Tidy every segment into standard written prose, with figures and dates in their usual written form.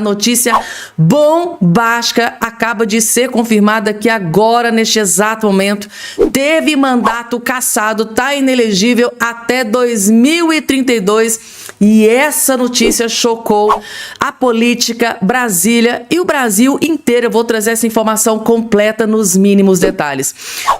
Notícia bombástica acaba de ser confirmada que agora, neste exato momento, teve mandato cassado, está inelegível até 2032 e essa notícia chocou a política, Brasília e o Brasil inteiro. Eu vou trazer essa informação completa nos mínimos detalhes.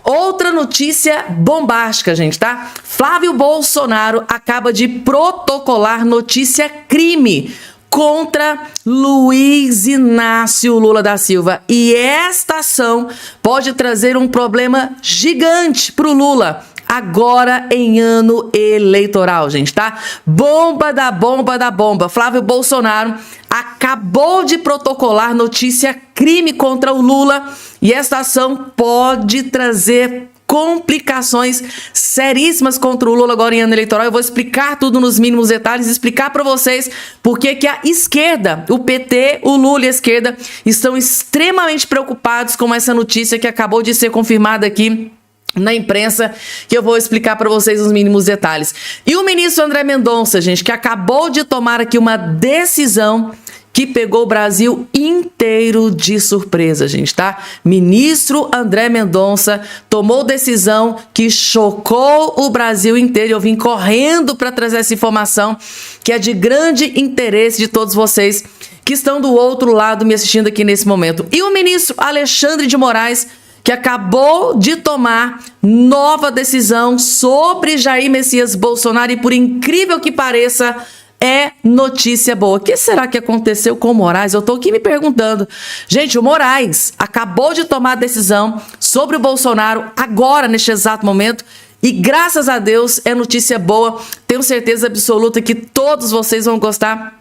Outra notícia bombástica, gente, tá? Flávio Bolsonaro acaba de protocolar notícia crime contra Luiz Inácio Lula da Silva. E esta ação pode trazer um problema gigante para o Lula, agora em ano eleitoral, gente, tá? Bomba da bomba da bomba. Flávio Bolsonaro acabou de protocolar notícia crime contra o Lula e esta ação pode trazer complicações seríssimas contra o Lula agora em ano eleitoral. Eu vou explicar tudo nos mínimos detalhes, explicar para vocês por que a esquerda, o PT, o Lula e a esquerda estão extremamente preocupados com essa notícia que acabou de ser confirmada aqui na imprensa, que eu vou explicar para vocês os mínimos detalhes. E o ministro André Mendonça, gente, que acabou de tomar aqui uma decisão que pegou o Brasil inteiro de surpresa, gente, tá? Ministro André Mendonça tomou decisão que chocou o Brasil inteiro. Eu vim correndo para trazer essa informação que é de grande interesse de todos vocês que estão do outro lado me assistindo aqui nesse momento. E o ministro Alexandre de Moraes, que acabou de tomar nova decisão sobre Jair Messias Bolsonaro e, por incrível que pareça, é notícia boa. O que será que aconteceu com o Moraes? Eu tô aqui me perguntando. Gente, o Moraes acabou de tomar a decisão sobre o Bolsonaro agora, neste exato momento, e graças a Deus é notícia boa. Tenho certeza absoluta que todos vocês vão gostar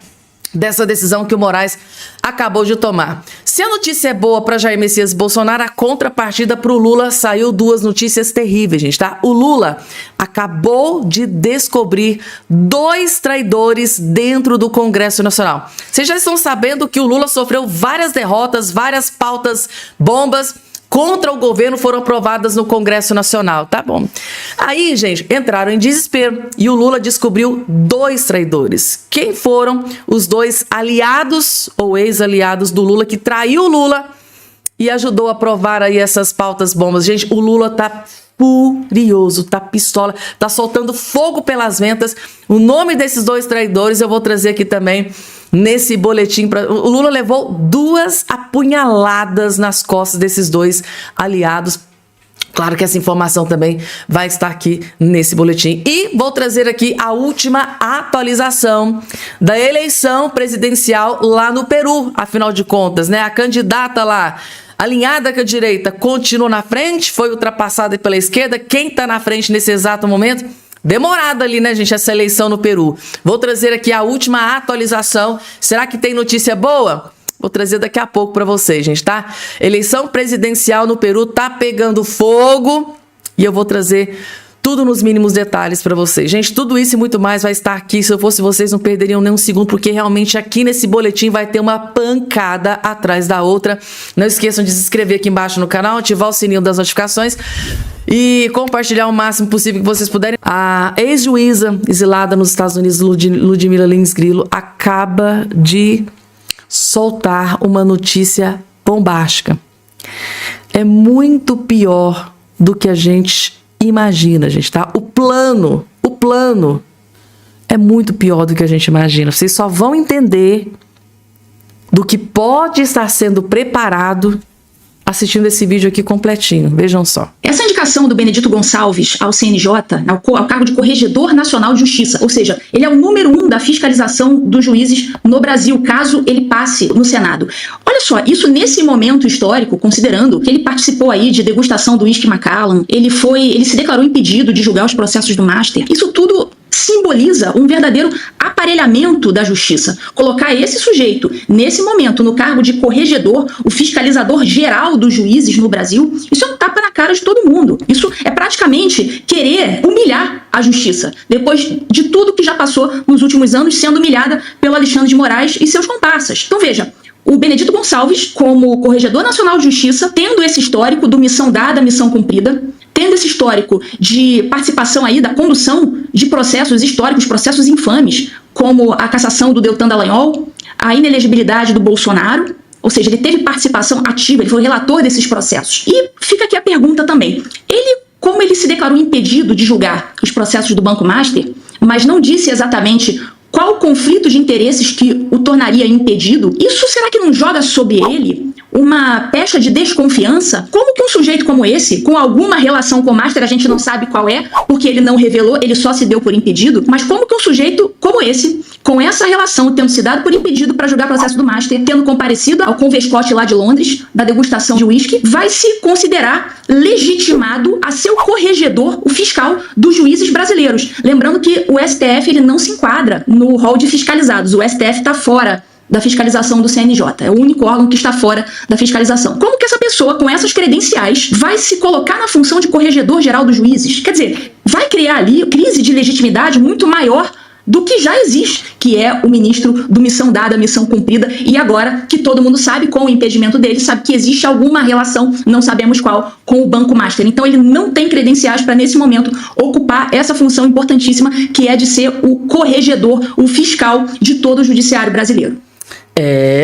dessa decisão que o Moraes acabou de tomar. Se a notícia é boa para Jair Messias Bolsonaro, a contrapartida para o Lula saiu duas notícias terríveis, gente, tá? O Lula acabou de descobrir 2 traidores dentro do Congresso Nacional. Vocês já estão sabendo que o Lula sofreu várias derrotas, várias pautas bombas contra o governo foram aprovadas no Congresso Nacional, tá bom? Aí, gente, entraram em desespero e o Lula descobriu 2 traidores. Quem foram os 2 aliados ou ex-aliados do Lula que traiu o Lula e ajudou a aprovar aí essas pautas bombas? Gente, o Lula tá furioso, tá pistola, tá soltando fogo pelas ventas. O nome desses 2 traidores eu vou trazer aqui também nesse boletim. O Lula levou 2 apunhaladas nas costas desses 2 aliados. Claro que essa informação também vai estar aqui nesse boletim. E vou trazer aqui a última atualização da eleição presidencial lá no Peru. Afinal de contas, né? A candidata lá, alinhada com a direita, continua na frente, foi ultrapassada pela esquerda. Quem está na frente nesse exato momento? Demorada ali, né, gente, essa eleição no Peru. Vou trazer aqui a última atualização. Será que tem notícia boa? Vou trazer daqui a pouco para vocês, gente, tá? Eleição presidencial no Peru tá pegando fogo e eu vou trazer tudo nos mínimos detalhes para vocês. Gente, tudo isso e muito mais vai estar aqui. Se eu fosse vocês, não perderiam nem um segundo, porque realmente aqui nesse boletim vai ter uma pancada atrás da outra. Não esqueçam de se inscrever aqui embaixo no canal, ativar o sininho das notificações e compartilhar o máximo possível que vocês puderem. A ex-juíza exilada nos Estados Unidos, Ludmila Lins Grilo, acaba de soltar uma notícia bombástica. É muito pior do que a gente imagina, gente, tá? O plano é muito pior do que a gente imagina. Vocês só vão entender do que pode estar sendo preparado assistindo esse vídeo aqui completinho. Vejam só. Essa indicação do Benedito Gonçalves ao CNJ, ao cargo de Corregedor Nacional de Justiça, ou seja, ele é o número 1 da fiscalização dos juízes no Brasil, caso ele passe no Senado. Olha só, isso nesse momento histórico, considerando que ele participou aí de degustação do uísque Macallan, ele se declarou impedido de julgar os processos do Master, isso tudo simboliza um verdadeiro aparelhamento da justiça. Colocar esse sujeito, nesse momento, no cargo de corregedor, o fiscalizador geral dos juízes no Brasil, isso é um tapa na cara de todo mundo. Isso é praticamente querer humilhar a justiça, depois de tudo que já passou nos últimos anos, sendo humilhada pelo Alexandre de Moraes e seus comparsas. Então veja, o Benedito Gonçalves, como Corregedor Nacional de Justiça, tendo esse histórico do missão dada, missão cumprida, tendo esse histórico de participação aí da condução de processos históricos, processos infames, como a cassação do Deltan Dallagnol, a inelegibilidade do Bolsonaro, ou seja, ele teve participação ativa, ele foi o relator desses processos. E fica aqui a pergunta também. Como ele se declarou impedido de julgar os processos do Banco Master, mas não disse exatamente qual o conflito de interesses que o tornaria impedido, isso será que não joga sobre ele uma pecha de desconfiança? Como que um sujeito como esse, com alguma relação com o Master, a gente não sabe qual é, porque ele não revelou, ele só se deu por impedido, mas como que um sujeito como esse, com essa relação, tendo se dado por impedido para julgar o processo do Master, tendo comparecido ao Convescote lá de Londres, da degustação de uísque, vai se considerar legitimado a ser o corregedor, o fiscal dos juízes brasileiros? Lembrando que o STF ele não se enquadra no rol de fiscalizados, o STF está fora da fiscalização do CNJ, é o único órgão que está fora da fiscalização. Como que essa pessoa, com essas credenciais, vai se colocar na função de corregedor geral dos juízes? Quer dizer, vai criar ali crise de legitimidade muito maior do que já existe, que é o ministro do missão dada, missão cumprida, e agora que todo mundo sabe, com o impedimento dele, sabe que existe alguma relação, não sabemos qual, com o Banco Master. Então ele não tem credenciais para, nesse momento, ocupar essa função importantíssima, que é de ser o corregedor, o fiscal de todo o judiciário brasileiro.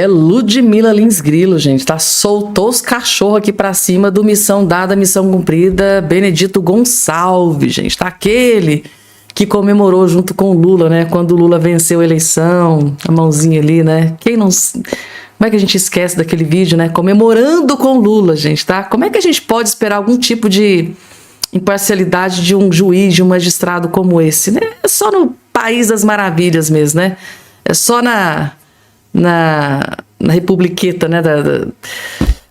Ludmila Lins Grilo, gente, soltou os cachorros aqui pra cima do missão dada, missão cumprida, Benedito Gonçalves, gente, aquele que comemorou junto com o Lula, né, quando o Lula venceu a eleição, a mãozinha ali, né, como é que a gente esquece daquele vídeo, né, comemorando com o Lula, gente, tá, como é que a gente pode esperar algum tipo de imparcialidade de um juiz, de um magistrado como esse, né, é só no País das Maravilhas mesmo, né, é só na republiqueta, né?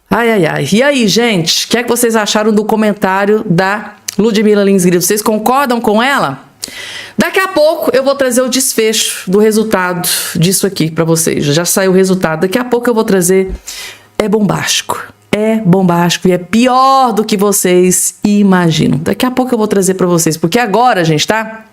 Ai. E aí, gente? O que é que vocês acharam do comentário da Ludmila Lins Grilo? Vocês concordam com ela? Daqui a pouco eu vou trazer o desfecho do resultado disso aqui pra vocês. Já saiu o resultado. Daqui a pouco eu vou trazer. É bombástico e é pior do que vocês imaginam. Daqui a pouco eu vou trazer pra vocês. Porque agora, gente, tá?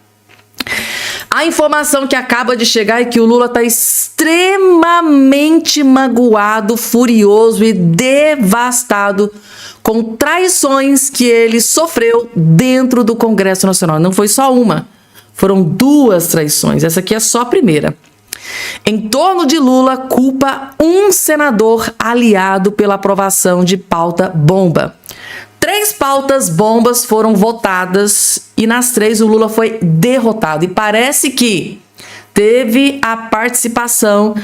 A informação que acaba de chegar é que o Lula está extremamente magoado, furioso e devastado com traições que ele sofreu dentro do Congresso Nacional. Não foi só uma, foram 2 traições. Essa aqui é só a primeira. Em torno de Lula, culpa um senador aliado pela aprovação de pauta bomba. 3 pautas bombas foram votadas e nas 3 o Lula foi derrotado. E parece que teve a participação,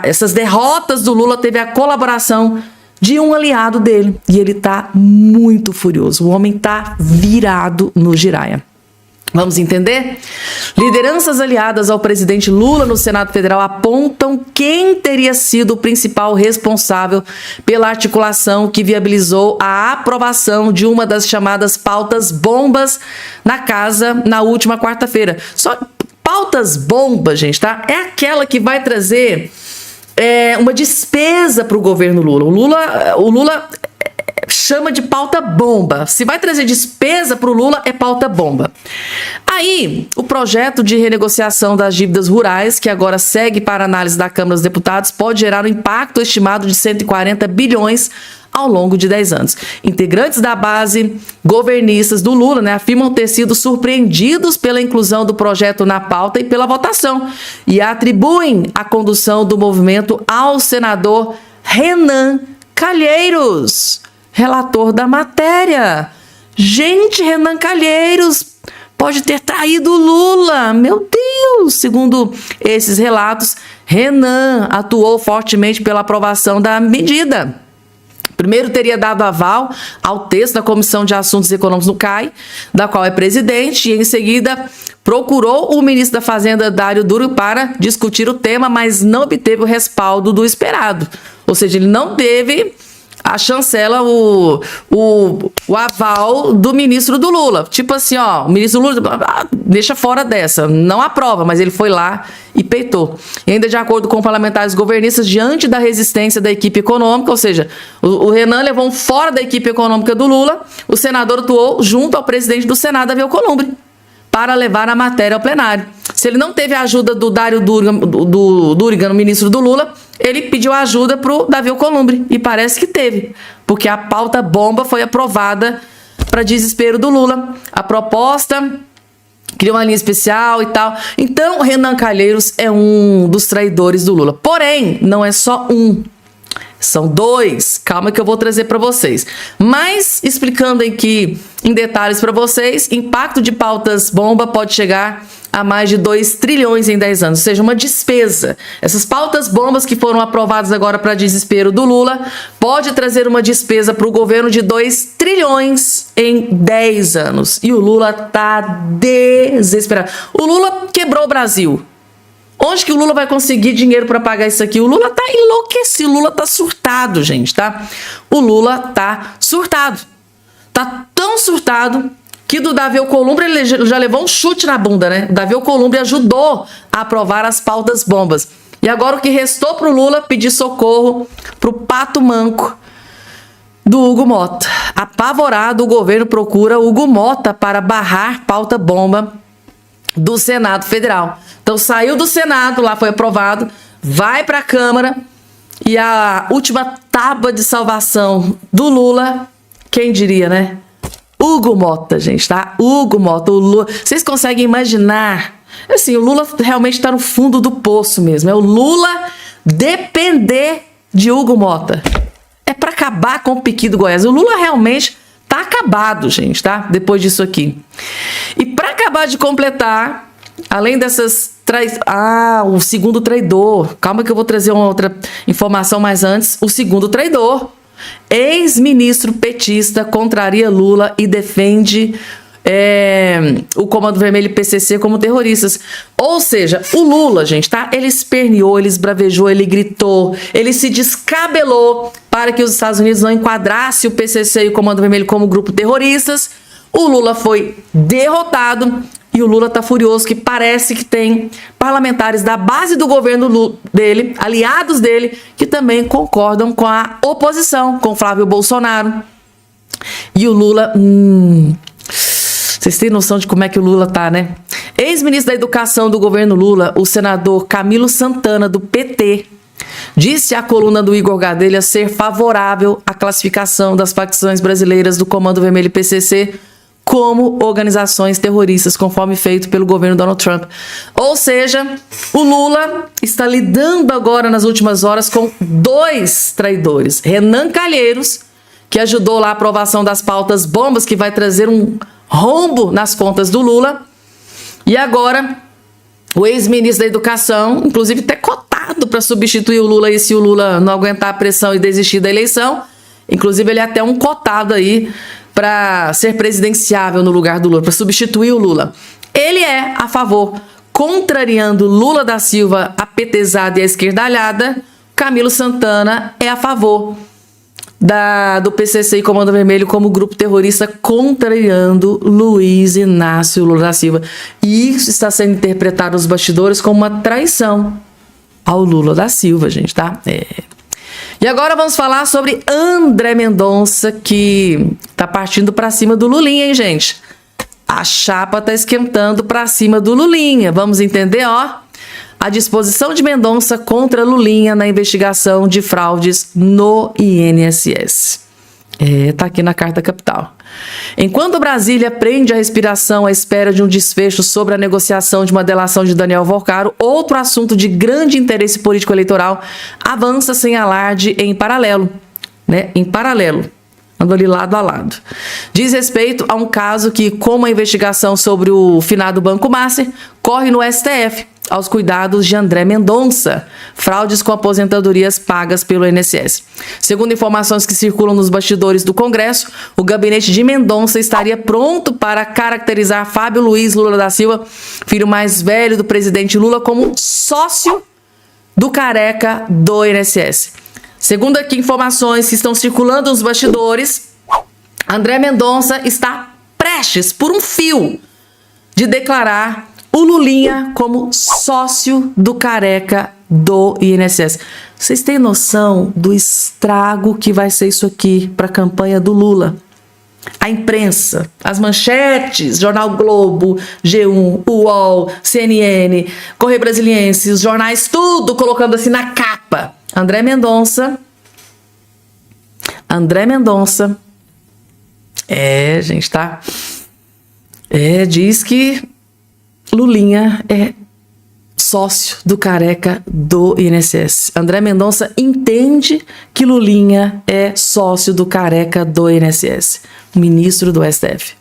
essas derrotas do Lula, teve a colaboração de um aliado dele. E ele tá muito furioso. O homem tá virado no giraia. Vamos entender? Lideranças aliadas ao presidente Lula no Senado Federal apontam quem teria sido o principal responsável pela articulação que viabilizou a aprovação de uma das chamadas pautas bombas na casa na última quarta-feira. Só pautas bombas, gente, tá? É aquela que vai trazer uma despesa para o governo Lula. O Lula chama de pauta bomba. Se vai trazer despesa para o Lula, é pauta bomba. Aí, o projeto de renegociação das dívidas rurais, que agora segue para análise da Câmara dos Deputados, pode gerar um impacto estimado de 140 bilhões ao longo de 10 anos. Integrantes da base governistas do Lula, né, afirmam ter sido surpreendidos pela inclusão do projeto na pauta e pela votação, e atribuem a condução do movimento ao senador Renan Calheiros, relator da matéria. Gente, Renan Calheiros pode ter traído Lula. Meu Deus! Segundo esses relatos, Renan atuou fortemente pela aprovação da medida. Primeiro teria dado aval ao texto da Comissão de Assuntos Econômicos no CAI, da qual é presidente, e em seguida procurou o ministro da Fazenda, Dário Duro, para discutir o tema, mas não obteve o respaldo do esperado. Ou seja, ele não teve a chancela, o aval do ministro do Lula. Tipo assim, ó, o ministro do Lula deixa fora dessa, não aprova, mas ele foi lá e peitou. E ainda de acordo com parlamentares governistas, diante da resistência da equipe econômica, ou seja, o Renan levou um fora da equipe econômica do Lula, o senador atuou junto ao presidente do Senado, Davi Alcolumbre, para levar a matéria ao plenário. Se ele não teve a ajuda do Dário Durigan, ministro do Lula, ele pediu ajuda para o Davi Alcolumbre, e parece que teve, porque a pauta bomba foi aprovada para desespero do Lula. A proposta Cria uma linha especial e tal. Então, Renan Calheiros é um dos traidores do Lula. Porém, não é só um. São dois. Calma que eu vou trazer para vocês. Mas, explicando aqui em detalhes para vocês, impacto de pautas bomba pode chegar a mais de 2 trilhões em 10 anos, ou seja, uma despesa. Essas pautas bombas que foram aprovadas agora para desespero do Lula, pode trazer uma despesa para o governo de 2 trilhões em 10 anos. E o Lula tá desesperado. O Lula quebrou o Brasil. Onde que o Lula vai conseguir dinheiro para pagar isso aqui? O Lula tá enlouquecido, o Lula tá surtado, gente, tá? O Lula tá surtado. Tá tão surtado que do Davi Alcolumbre ele já levou um chute na bunda, né? O Davi Alcolumbre ajudou a aprovar as pautas bombas. E agora o que restou pro Lula pedir socorro pro pato manco do Hugo Mota. Apavorado, o governo procura Hugo Mota para barrar pauta bomba do Senado Federal. Então saiu do Senado, lá foi aprovado, vai para a Câmara e a última tábua de salvação do Lula, quem diria, né? Hugo Mota, gente, tá? Hugo Mota, o Lula. Vocês conseguem imaginar? Assim, o Lula realmente está no fundo do poço mesmo. É o Lula depender de Hugo Mota. É para acabar com o Piqui do Goiás. O Lula realmente tá acabado, gente, tá? Depois disso aqui. E para acabar de completar, além dessas o segundo traidor. Calma que eu vou trazer uma outra informação mais antes. O segundo traidor. Ex-ministro petista contraria Lula e defende o Comando Vermelho e PCC como terroristas. Ou seja, o Lula, gente, tá? Ele esperneou, ele esbravejou, ele gritou, ele se descabelou para que os Estados Unidos não enquadrassem o PCC e o Comando Vermelho como grupo terroristas. O Lula foi derrotado e o Lula tá furioso, que parece que tem parlamentares da base do governo dele, aliados dele, que também concordam com a oposição, com Flávio Bolsonaro. E o Lula... Vocês têm noção de como é que o Lula tá, né? Ex-ministro da Educação do governo Lula, o senador Camilo Santana, do PT, disse à coluna do Igor Gadelha ser favorável à classificação das facções brasileiras do Comando Vermelho e PCC como organizações terroristas, conforme feito pelo governo Donald Trump. Ou seja, o Lula está lidando agora, nas últimas horas, com 2 traidores. Renan Calheiros, que ajudou lá a aprovação das pautas bombas, que vai trazer um rombo nas contas do Lula. E agora, o ex-ministro da Educação, inclusive até cotado para substituir o Lula, e se o Lula não aguentar a pressão e desistir da eleição, inclusive ele é até um cotado aí para ser presidenciável no lugar do Lula, para substituir o Lula. Ele é a favor, contrariando Lula da Silva, a petezada e a esquerdalhada. Camilo Santana é a favor do PCC e Comando Vermelho como grupo terrorista, contrariando Luiz Inácio Lula da Silva. E isso está sendo interpretado nos bastidores como uma traição ao Lula da Silva, gente, tá? E agora vamos falar sobre André Mendonça, que tá partindo para cima do Lulinha, hein, gente? A chapa tá esquentando para cima do Lulinha. Vamos entender, ó. A disposição de Mendonça contra Lulinha na investigação de fraudes no INSS. Tá aqui na Carta Capital. Enquanto Brasília prende a respiração à espera de um desfecho sobre a negociação de uma delação de Daniel Volcaro, outro assunto de grande interesse político-eleitoral avança sem alarde em paralelo, né? Em paralelo. Ando ali lado a lado. Diz respeito a um caso que, como a investigação sobre o finado Banco Master, corre no STF, aos cuidados de André Mendonça, fraudes com aposentadorias pagas pelo INSS. Segundo informações que circulam nos bastidores do Congresso, o gabinete de Mendonça estaria pronto para caracterizar Fábio Luiz Lula da Silva, filho mais velho do presidente Lula, como sócio do careca do INSS. Segundo aqui informações que estão circulando nos bastidores, André Mendonça está prestes, por um fio, de declarar o Lulinha como sócio do careca do INSS. Vocês têm noção do estrago que vai ser isso aqui para a campanha do Lula? A imprensa, as manchetes, Jornal Globo, G1, UOL, CNN, Correio Brasiliense, os jornais, tudo colocando assim na capa. André Mendonça, gente, tá? Diz que Lulinha é sócio do careca do INSS. André Mendonça entende que Lulinha é sócio do careca do INSS, ministro do STF.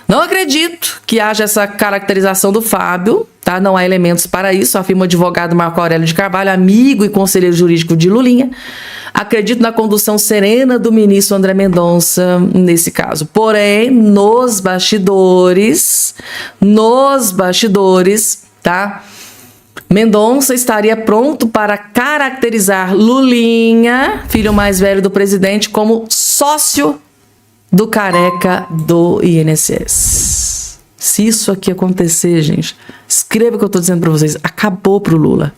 Não acredito que haja essa caracterização do Fábio, tá? Não há elementos para isso, afirma o advogado Marco Aurélio de Carvalho, amigo e conselheiro jurídico de Lulinha. Acredito na condução serena do ministro André Mendonça nesse caso. Porém, nos bastidores, tá? Mendonça estaria pronto para caracterizar Lulinha, filho mais velho do presidente, como sócio do careca do INSS. Se isso aqui acontecer, gente, escreva o que eu estou dizendo para vocês. Acabou pro Lula.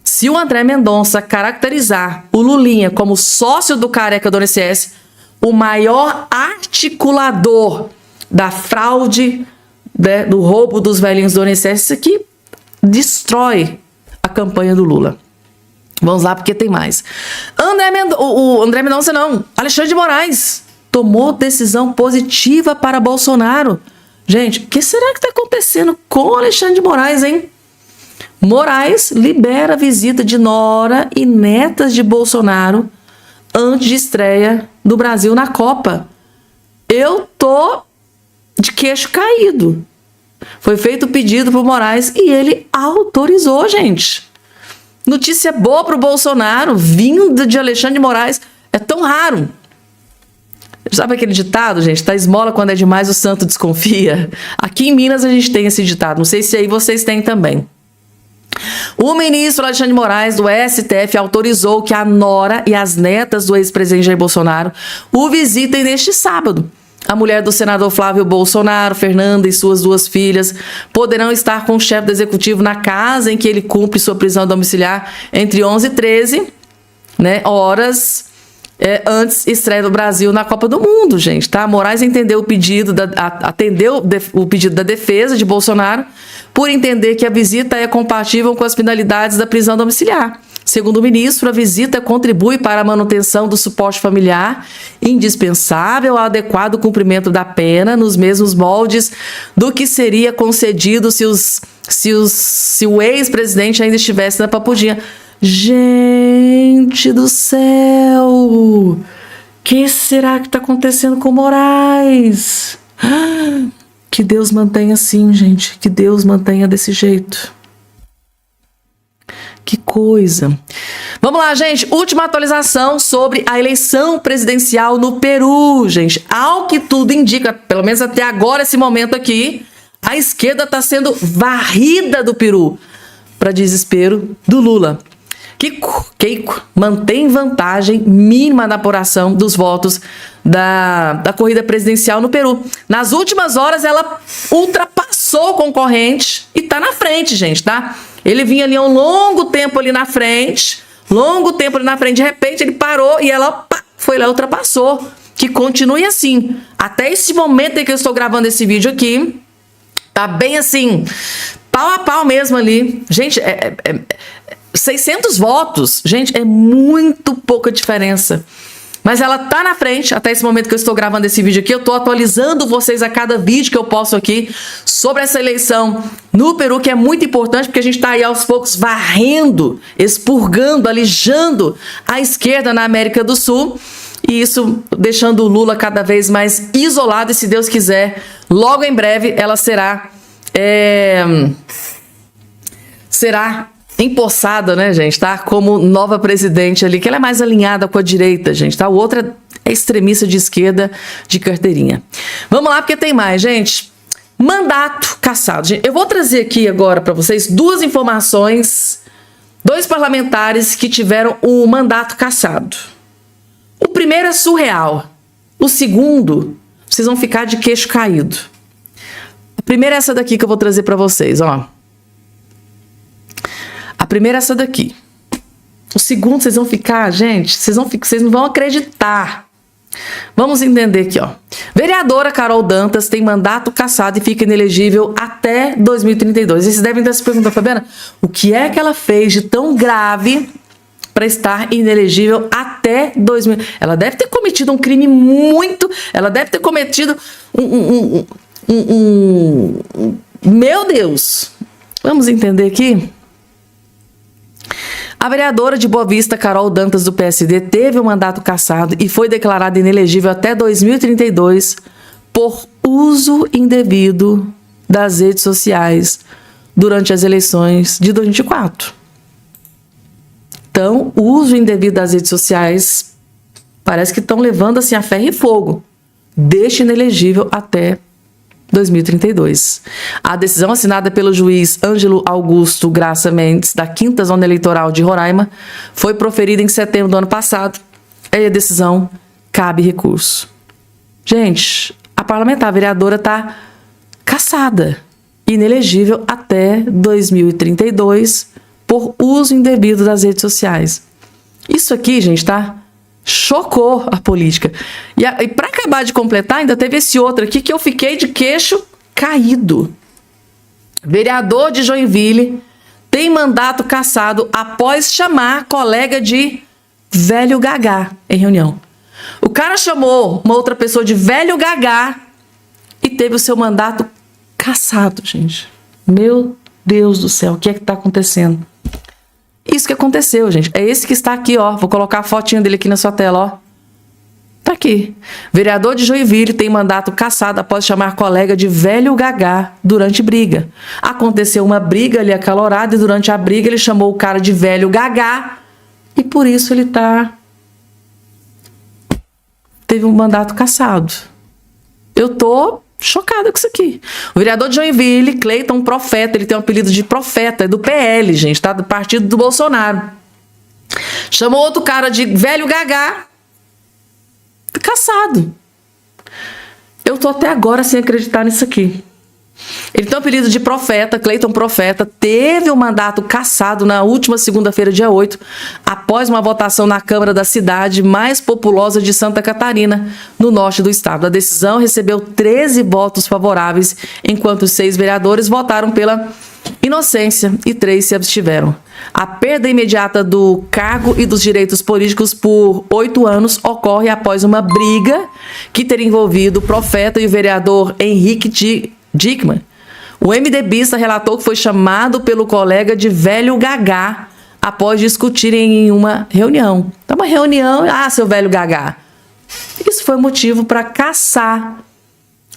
Se o André Mendonça caracterizar o Lulinha como sócio do careca do INSS, o maior articulador da fraude, né, do roubo dos velhinhos do INSS, isso aqui destrói a campanha do Lula. Vamos lá, porque tem mais. O André Mendonça não. Alexandre de Moraes tomou decisão positiva para Bolsonaro. Gente, o que será que está acontecendo com Alexandre de Moraes, hein? Moraes libera a visita de nora e netas de Bolsonaro antes de estreia do Brasil na Copa. Eu tô de queixo caído. Foi feito o pedido por Moraes e ele autorizou, gente. Notícia boa pro Bolsonaro, vindo de Alexandre de Moraes. É tão raro. Sabe aquele ditado, gente? Tá esmola quando é demais, o santo desconfia. Aqui em Minas a gente tem esse ditado. Não sei se aí vocês têm também. O ministro Alexandre de Moraes, do STF, autorizou que a nora e as netas do ex-presidente Jair Bolsonaro o visitem neste sábado. A mulher do senador Flávio Bolsonaro, Fernanda e suas 2 filhas poderão estar com o chefe do executivo na casa em que ele cumpre sua prisão domiciliar entre 11 e 13 horas antes estreia do Brasil na Copa do Mundo, gente, tá? Moraes atendeu o pedido da defesa de Bolsonaro por entender que a visita é compatível com as finalidades da prisão domiciliar. Segundo o ministro, a visita contribui para a manutenção do suporte familiar, indispensável ao adequado cumprimento da pena, nos mesmos moldes do que seria concedido se o ex-presidente ainda estivesse na Papudinha. Gente do céu! O que será que está acontecendo com Moraes? Que Deus mantenha assim, gente. Que Deus mantenha desse jeito. Que coisa. Vamos lá, gente. Última atualização sobre a eleição presidencial no Peru, gente. Ao que tudo indica, pelo menos até agora, esse momento aqui, a esquerda está sendo varrida do Peru, para desespero do Lula. Keiko mantém vantagem mínima na apuração dos votos da corrida presidencial no Peru. Nas últimas horas, ela ultrapassou o concorrente e tá na frente, gente, tá? Ele vinha ali um longo tempo ali na frente, de repente ele parou e ela foi lá e ultrapassou. Que continue assim. Até esse momento em que eu estou gravando esse vídeo aqui, tá bem assim, pau a pau mesmo ali. Gente, 600 votos, gente, é muito pouca diferença. Mas ela tá na frente, até esse momento que eu estou gravando esse vídeo aqui. Eu tô atualizando vocês a cada vídeo que eu posto aqui sobre essa eleição no Peru, que é muito importante, porque a gente tá aí aos poucos varrendo, expurgando, alijando a esquerda na América do Sul. E isso deixando o Lula cada vez mais isolado. E se Deus quiser, logo em breve ela será empossada, né, gente, tá? Como nova presidente ali, que ela é mais alinhada com a direita, gente, tá? O outro é extremista de esquerda de carteirinha. Vamos lá, porque tem mais, gente. Mandato cassado. Gente, eu vou trazer aqui agora para vocês 2 informações, 2 parlamentares que tiveram o mandato cassado. O primeiro é surreal. O segundo, vocês vão ficar de queixo caído. A primeira é essa daqui que eu vou trazer para vocês, ó. A primeira é essa daqui. O segundo, vocês vão ficar, gente, vocês não vão acreditar. Vamos entender aqui, ó. Vereadora Carol Dantas tem mandato cassado e fica inelegível até 2032. E vocês devem estar se perguntando, Fabiana, o que é que ela fez de tão grave para estar inelegível até 2000? Ela deve ter cometido um crime muito... Ela deve ter cometido Meu Deus! Vamos entender aqui? A vereadora de Boa Vista, Carol Dantas, do PSD, teve o mandato cassado e foi declarada inelegível até 2032 por uso indevido das redes sociais durante as eleições de 2024. Então, o uso indevido das redes sociais parece que estão levando assim a ferro e fogo. Deixa inelegível até 2032. A decisão assinada pelo juiz Ângelo Augusto Graça Mendes, da 5ª Zona Eleitoral de Roraima, foi proferida em setembro do ano passado. E a decisão cabe recurso. Gente, a parlamentar, a vereadora, está cassada, inelegível até 2032 por uso indevido das redes sociais. Isso aqui, gente, tá? Chocou a política. E para acabar de completar, ainda teve esse outro aqui que eu fiquei de queixo caído. Vereador de Joinville tem mandato cassado após chamar colega de velho gagá em reunião. O cara chamou uma outra pessoa de velho gagá e teve o seu mandato cassado, gente. Meu Deus do céu, o que é que tá acontecendo? Isso que aconteceu, gente. É esse que está aqui, ó. Vou colocar a fotinha dele aqui na sua tela, ó. Tá aqui. Vereador de Joinville tem mandato cassado após chamar colega de velho gagá durante briga. Aconteceu uma briga ali acalorada e durante a briga ele chamou o cara de velho gagá e por isso ele teve um mandato cassado. Eu tô chocada com isso aqui. O vereador de Joinville, Cleiton Profeta, ele tem um apelido de Profeta, é do PL, gente, tá? Do partido do Bolsonaro. Chamou outro cara de velho gagá, cassado. Eu tô até agora sem acreditar nisso aqui. Ele tem um apelido de Profeta, Cleiton Profeta, teve o mandato cassado na última segunda-feira, dia 8, após uma votação na Câmara da cidade mais populosa de Santa Catarina, no norte do estado. A decisão recebeu 13 votos favoráveis, enquanto 6 vereadores votaram pela inocência e 3 se abstiveram. A perda imediata do cargo e dos direitos políticos por 8 anos ocorre após uma briga que teria envolvido o Profeta e o vereador Henrique Dickmann. O MDBista relatou que foi chamado pelo colega de velho gagá após discutirem em uma reunião. Então, uma reunião, seu velho gagá. Isso foi motivo para cassar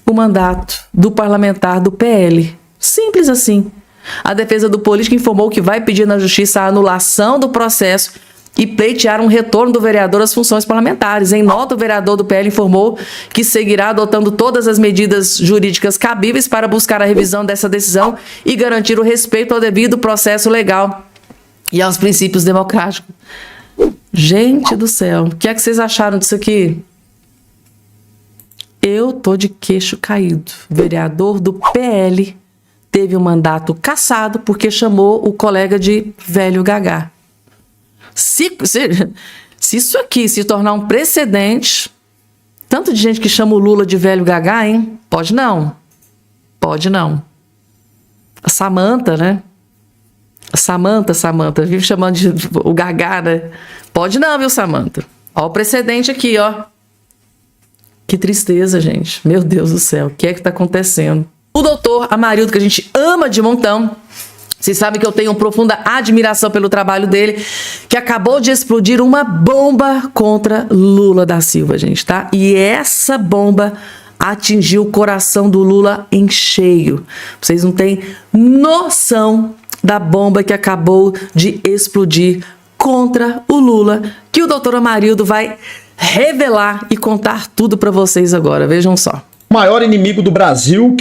o mandato do parlamentar do PL. Simples assim. A defesa do político informou que vai pedir na justiça a anulação do processo e pleitear um retorno do vereador às funções parlamentares. Em nota, o vereador do PL informou que seguirá adotando todas as medidas jurídicas cabíveis para buscar a revisão dessa decisão e garantir o respeito ao devido processo legal e aos princípios democráticos. Gente do céu, o que é que vocês acharam disso aqui? Eu tô de queixo caído. O vereador do PL teve o mandato cassado porque chamou o colega de velho gagá. Se isso aqui se tornar um precedente, tanto de gente que chama o Lula de velho gagá, hein? Pode não. Pode não. A Samanta, né? A Samanta, vive chamando de o gagá, né? Pode não, viu, Samanta? Ó o precedente aqui, ó. Que tristeza, gente. Meu Deus do céu, o que é que tá acontecendo? O doutor Amarildo, que a gente ama de montão, vocês sabem que eu tenho profunda admiração pelo trabalho dele, que acabou de explodir uma bomba contra Lula da Silva, gente, tá? E essa bomba atingiu o coração do Lula em cheio. Vocês não têm noção da bomba que acabou de explodir contra o Lula, que o doutor Amarildo vai revelar e contar tudo para vocês agora. Vejam só. O maior inimigo do Brasil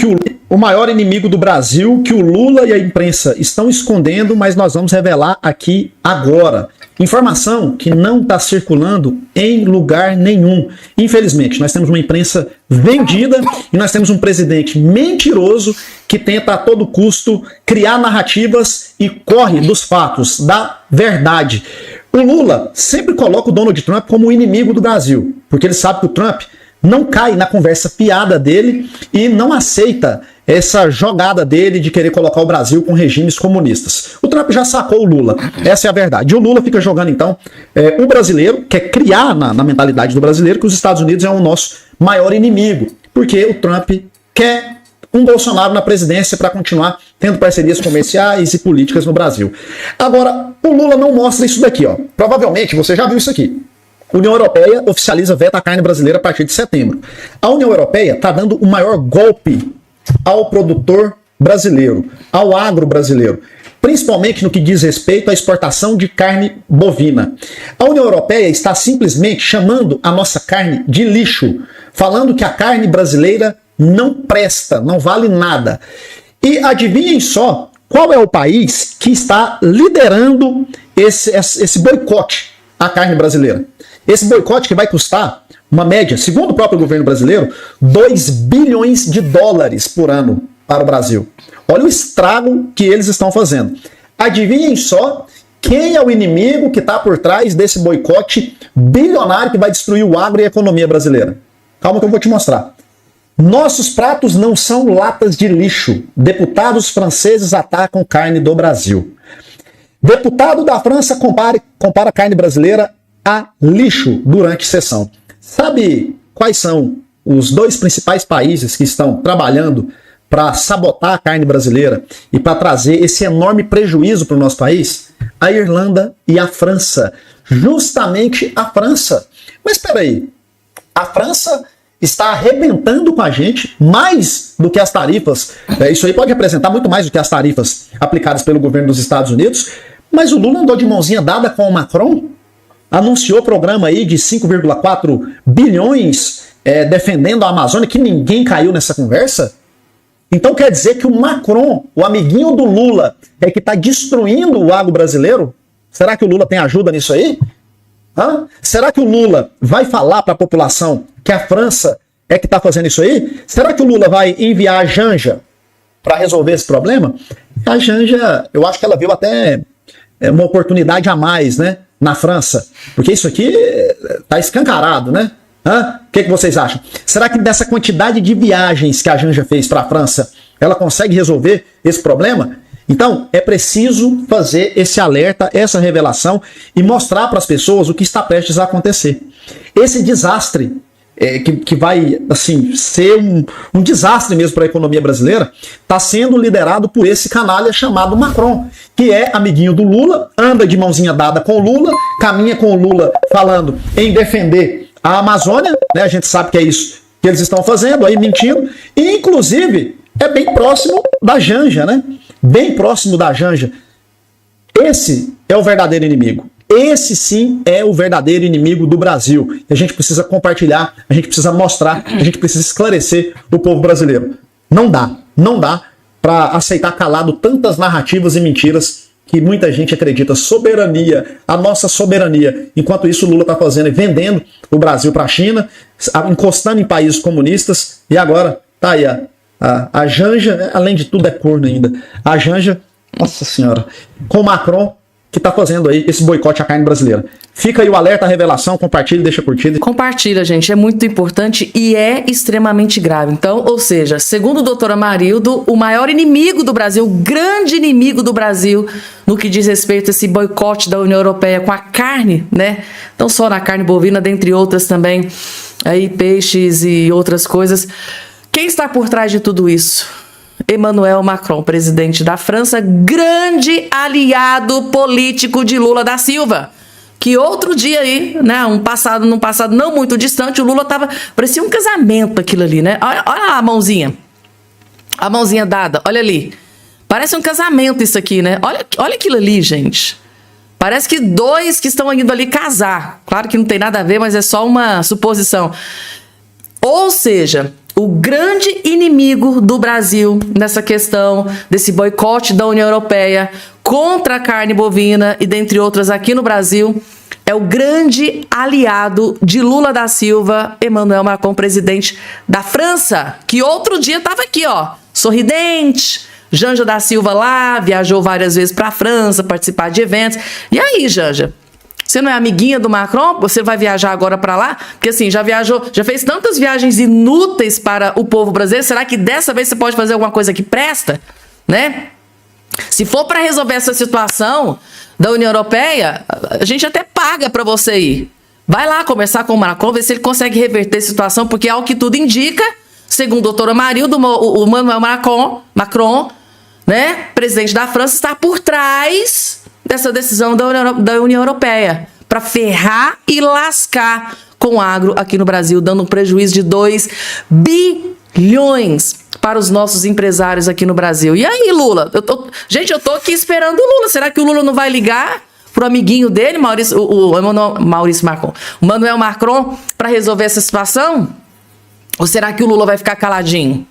que o Lula e a imprensa estão escondendo, mas nós vamos revelar aqui agora. Informação que não está circulando em lugar nenhum. Infelizmente, nós temos uma imprensa vendida e nós temos um presidente mentiroso que tenta a todo custo criar narrativas e corre dos fatos, da verdade. O Lula sempre coloca o Donald Trump como o inimigo do Brasil, porque ele sabe que o Trump não cai na conversa piada dele e não aceita essa jogada dele de querer colocar o Brasil com regimes comunistas. O Trump já sacou o Lula, essa é a verdade. E o Lula fica jogando, então, o brasileiro, quer criar na mentalidade do brasileiro que os Estados Unidos é o nosso maior inimigo, porque o Trump quer um Bolsonaro na presidência para continuar tendo parcerias comerciais e políticas no Brasil. Agora, o Lula não mostra isso daqui, ó. Provavelmente você já viu isso aqui. A União Europeia oficializa veto à carne brasileira a partir de setembro. A União Europeia está dando o maior golpe ao produtor brasileiro, ao agro brasileiro, principalmente no que diz respeito à exportação de carne bovina. A União Europeia está simplesmente chamando a nossa carne de lixo, falando que a carne brasileira não presta, não vale nada. E adivinhem só qual é o país que está liderando esse boicote à carne brasileira. Esse boicote que vai custar uma média, segundo o próprio governo brasileiro, 2 bilhões de dólares por ano para o Brasil. Olha o estrago que eles estão fazendo. Adivinhem só quem é o inimigo que está por trás desse boicote bilionário que vai destruir o agro e a economia brasileira. Calma que eu vou te mostrar. Nossos pratos não são latas de lixo. Deputados franceses atacam carne do Brasil. Deputado da França compara a carne brasileira a lixo durante sessão. Sabe quais são os 2 principais países que estão trabalhando para sabotar a carne brasileira e para trazer esse enorme prejuízo para o nosso país? A Irlanda e a França. Justamente a França. Mas espera aí, a França está arrebentando com a gente mais do que as tarifas. Isso aí pode representar muito mais do que as tarifas aplicadas pelo governo dos Estados Unidos. Mas o Lula andou de mãozinha dada com o Macron, anunciou programa aí de 5,4 bilhões defendendo a Amazônia, que ninguém caiu nessa conversa. Então quer dizer que o Macron, o amiguinho do Lula, é que está destruindo o agro brasileiro? Será que o Lula tem ajuda nisso aí? Será que o Lula vai falar para a população que a França é que está fazendo isso aí? Será que o Lula vai enviar a Janja para resolver esse problema? A Janja, eu acho que ela viu até uma oportunidade a mais, né, na França, porque isso aqui está escancarado, né? O que vocês acham? Será que dessa quantidade de viagens que a Janja fez para a França, ela consegue resolver esse problema? Então, é preciso fazer esse alerta, essa revelação e mostrar para as pessoas o que está prestes a acontecer. Esse desastre, que vai assim, ser um desastre mesmo para a economia brasileira, está sendo liderado por esse canalha chamado Macron, que é amiguinho do Lula, anda de mãozinha dada com o Lula, caminha com o Lula falando em defender a Amazônia, né? A gente sabe que é isso que eles estão fazendo, aí mentindo, e inclusive é bem próximo da Janja, né? Bem próximo da Janja. Esse é o verdadeiro inimigo. Esse sim é o verdadeiro inimigo do Brasil. E a gente precisa compartilhar, a gente precisa mostrar, a gente precisa esclarecer o povo brasileiro. Não dá para aceitar calado tantas narrativas e mentiras que muita gente acredita. Soberania, a nossa soberania. Enquanto isso, o Lula está fazendo e vendendo o Brasil para a China, encostando em países comunistas, e agora tá aí a Janja, além de tudo é corno ainda. A Janja, nossa senhora, com o Macron, que está fazendo aí esse boicote à carne brasileira. Fica aí o alerta, a revelação, compartilha, deixa curtida. Compartilha, gente, é muito importante e é extremamente grave. Então, ou seja, segundo o doutor Amarildo, o maior inimigo do Brasil, o grande inimigo do Brasil, no que diz respeito a esse boicote da União Europeia com a carne, né? Não só na carne bovina, dentre outras também, aí peixes e outras coisas. Quem está por trás de tudo isso? Emmanuel Macron, presidente da França, grande aliado político de Lula da Silva. Que outro dia aí, né, num passado não muito distante, o Lula parecia um casamento aquilo ali, né? Olha a mãozinha dada, olha ali. Parece um casamento isso aqui, né? Olha aquilo ali, gente. Parece que 2 que estão indo ali casar. Claro que não tem nada a ver, mas é só uma suposição. Ou seja, o grande inimigo do Brasil nessa questão desse boicote da União Europeia contra a carne bovina e dentre outras aqui no Brasil é o grande aliado de Lula da Silva, Emmanuel Macron, presidente da França, que outro dia estava aqui, ó, sorridente. Janja da Silva lá, viajou várias vezes para a França, participar de eventos. E aí, Janja? Você não é amiguinha do Macron? Você vai viajar agora para lá? Porque assim, já fez tantas viagens inúteis para o povo brasileiro. Será que dessa vez você pode fazer alguma coisa que presta? Né? Se for para resolver essa situação da União Europeia, a gente até paga para você ir. Vai lá conversar com o Macron, ver se ele consegue reverter a situação, porque ao que tudo indica, segundo o doutor Amarildo, o Emmanuel Macron, né, presidente da França, está por trás dessa decisão da União Europeia para ferrar e lascar com o agro aqui no Brasil, dando um prejuízo de 2 bilhões para os nossos empresários aqui no Brasil. E aí, Lula? Gente, eu tô aqui esperando o Lula. Será que o Lula não vai ligar pro amiguinho dele, Emmanuel Macron, para resolver essa situação? Ou será que o Lula vai ficar caladinho?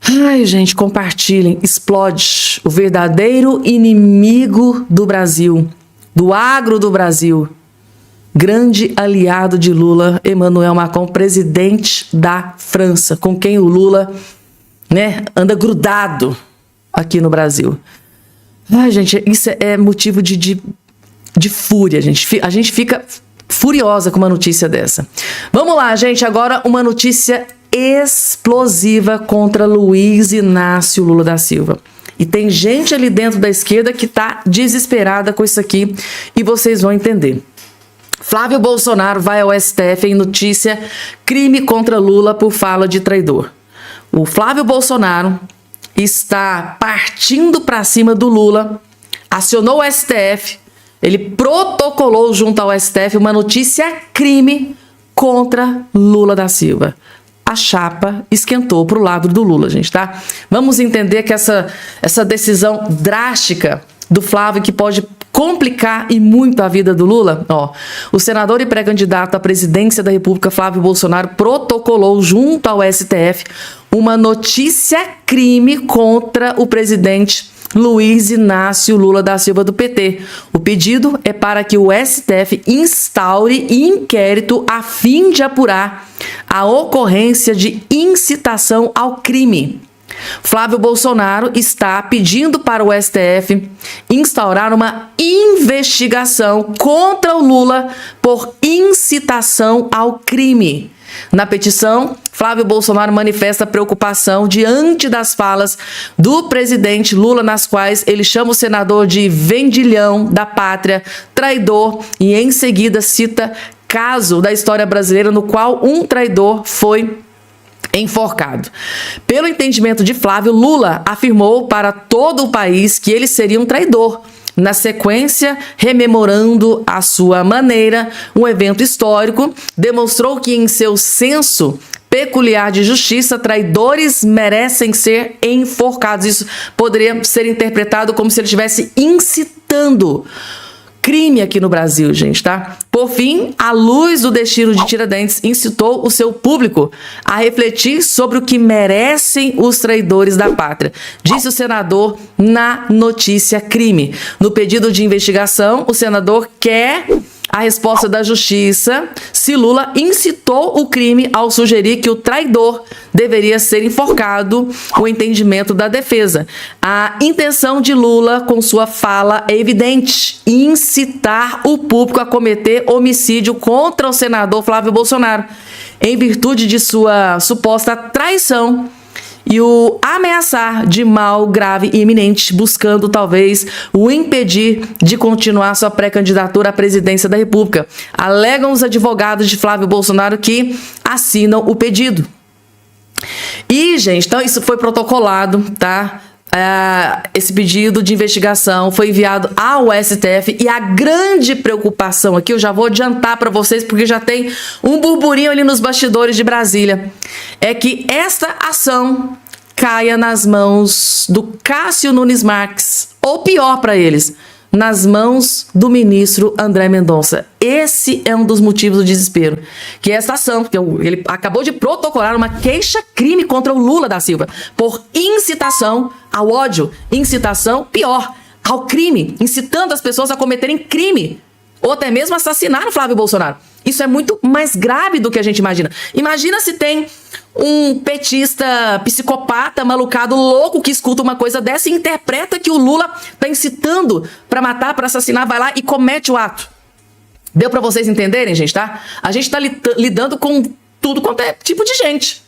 Ai, gente, compartilhem. Explode o verdadeiro inimigo do Brasil, do agro do Brasil. Grande aliado de Lula, Emmanuel Macron, presidente da França, com quem o Lula, né, anda grudado aqui no Brasil. Ai, gente, isso é motivo de fúria, gente. A gente fica furiosa com uma notícia dessa. Vamos lá, gente, agora uma notícia explosiva contra Luiz Inácio Lula da Silva. E tem gente ali dentro da esquerda que tá desesperada com isso aqui e vocês vão entender. Flávio Bolsonaro vai ao STF em notícia: crime contra Lula por fala de traidor. O Flávio Bolsonaro está partindo para cima do Lula, acionou o STF, ele protocolou junto ao STF uma notícia crime contra Lula da Silva. A chapa esquentou para o lado do Lula, gente, tá? Vamos entender que essa decisão drástica do Flávio, que pode complicar e muito a vida do Lula, ó, o senador e pré-candidato à presidência da República, Flávio Bolsonaro, protocolou junto ao STF uma notícia crime contra o presidente Luiz Inácio Lula da Silva do PT. O pedido é para que o STF instaure inquérito a fim de apurar a ocorrência de incitação ao crime. Flávio Bolsonaro está pedindo para o STF instaurar uma investigação contra o Lula por incitação ao crime. Na petição, Flávio Bolsonaro manifesta preocupação diante das falas do presidente Lula, nas quais ele chama o senador de vendilhão da pátria, traidor, e em seguida cita caso da história brasileira no qual um traidor foi enforcado. Pelo entendimento de Flávio, Lula afirmou para todo o país que ele seria um traidor. Na sequência, rememorando à sua maneira um evento histórico, demonstrou que em seu senso peculiar de justiça, traidores merecem ser enforcados. Isso poderia ser interpretado como se ele estivesse incitando crime aqui no Brasil, gente, tá? Por fim, à luz do destino de Tiradentes, incitou o seu público a refletir sobre o que merecem os traidores da pátria, disse o senador na notícia crime. No pedido de investigação, o senador quer a resposta da justiça se Lula incitou o crime ao sugerir que o traidor deveria ser enforcado, o entendimento da defesa. A intenção de Lula com sua fala é evidente: incitar o público a cometer homicídio contra o senador Flávio Bolsonaro, em virtude de sua suposta traição e o ameaçar de mal grave e iminente, buscando talvez o impedir de continuar sua pré-candidatura à presidência da República, alegam os advogados de Flávio Bolsonaro que assinam o pedido. E, gente, então isso foi protocolado, tá? Esse pedido de investigação foi enviado ao STF e a grande preocupação aqui, eu já vou adiantar para vocês porque já tem um burburinho ali nos bastidores de Brasília, é que esta ação caia nas mãos do Cássio Nunes Marques, ou pior para eles, nas mãos do ministro André Mendonça. Esse é um dos motivos do desespero, que esta ação, que ele acabou de protocolar uma queixa-crime contra o Lula da Silva, por incitação ao ódio, incitação, pior, ao crime, incitando as pessoas a cometerem crime, ou até mesmo assassinar o Flávio Bolsonaro. Isso é muito mais grave do que a gente imagina. Imagina se tem um petista psicopata, malucado, louco, que escuta uma coisa dessa e interpreta que o Lula está incitando para matar, para assassinar, vai lá e comete o ato. Deu para vocês entenderem, gente, tá? A gente está lidando com tudo quanto é tipo de gente.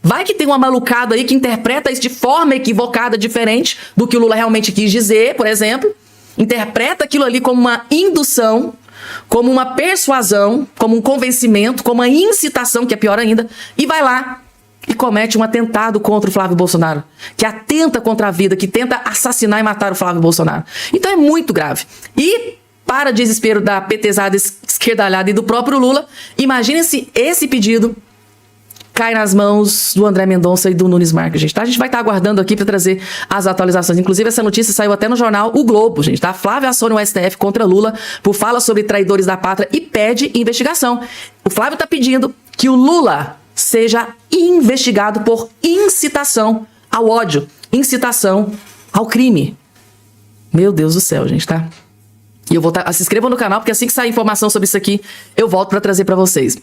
Vai que tem uma malucada aí que interpreta isso de forma equivocada, diferente do que o Lula realmente quis dizer, por exemplo. Interpreta aquilo ali como uma indução, como uma persuasão, como um convencimento, como uma incitação, que é pior ainda, e vai lá e comete um atentado contra o Flávio Bolsonaro, que atenta contra a vida, que tenta assassinar e matar o Flávio Bolsonaro. Então é muito grave. E, para desespero da petezada esquerdalhada e do próprio Lula, imagine se esse pedido cai nas mãos do André Mendonça e do Nunes Marques, gente, tá? A gente vai estar aguardando aqui para trazer as atualizações. Inclusive, essa notícia saiu até no jornal O Globo, gente, tá? Flávio aciona o STF contra Lula por fala sobre traidores da pátria e pede investigação. O Flávio tá pedindo que o Lula seja investigado por incitação ao ódio, incitação ao crime. Meu Deus do céu, gente, tá? E eu vou se inscrevam no canal, porque assim que sair informação sobre isso aqui, eu volto para trazer para vocês.